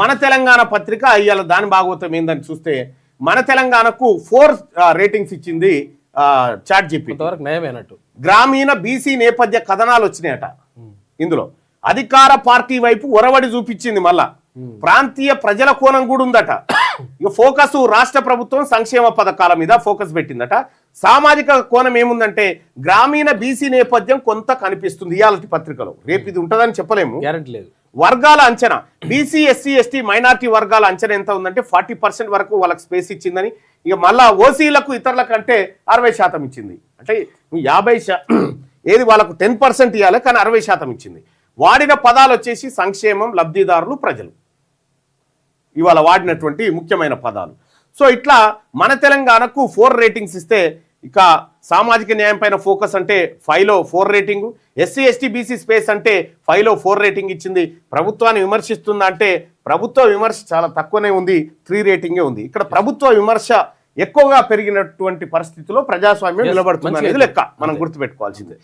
మన తెలంగాణ పత్రిక ఇవాళ దాని భాగవతం ఏందని చూస్తే మన తెలంగాణకు 4 రేటింగ్స్ ఇచ్చింది చాట్ జీపీటీ. ఇంతవరకు నయమేనట్టు. గ్రామీణ బీసీ నేపథ్య కథనాలు వచ్చినాయట ఇందులో. అధికార పార్టీ వైపు ఒరవడి చూపించింది. మళ్ళా ప్రాంతీయ ప్రజల కోణం కూడా ఉందట. ఇక ఫోకస్ రాష్ట్ర ప్రభుత్వం సంక్షేమ పథకాల మీద ఫోకస్ పెట్టిందట. సామాజిక కోణం ఏముందంటే గ్రామీణ బీసీ నేపథ్యం కొంత కనిపిస్తుంది ఇవాళ పత్రికలో. రేపు ఇది ఉంటుందని చెప్పలేము, గ్యారెంటీ లేదు. వర్గాల అంచనా బీసీ ఎస్సీ ఎస్టీ మైనార్టీ వర్గాల అంచనా ఎంత ఉందంటే 40% వరకు వాళ్ళకి స్పేస్ ఇచ్చిందని. ఇక మళ్ళా ఓసీలకు ఇతరుల కంటే 60% ఇచ్చింది. అంటే 50 ఏది వాళ్ళకు 10% ఇవ్వాలి కానీ 60% ఇచ్చింది. వాడిన పదాలు వచ్చేసి సంక్షేమం, లబ్ధిదారులు, ప్రజలు ఇవాళ వాడినటువంటి ముఖ్యమైన పదాలు. సో ఇట్లా మన తెలంగాణకు 4 రేటింగ్స్ ఇస్తే ఇక సామాజిక న్యాయం పైన ఫోకస్ అంటే 5లో 4 rating, SC ST BC space అంటే 5లో 4 రేటింగ్ ఇచ్చింది. ప్రభుత్వాన్ని విమర్శిస్తుందా అంటే ప్రభుత్వ విమర్శ చాలా తక్కువనే ఉంది, 3 రేటింగే ఉంది. ఇక్కడ ప్రభుత్వ విమర్శ ఎక్కువగా పెరిగినటువంటి పరిస్థితిలో ప్రజాస్వామ్యం నిలబడుతుంది అనేది లెక్క మనం గుర్తుపెట్టుకోవాల్సిందే.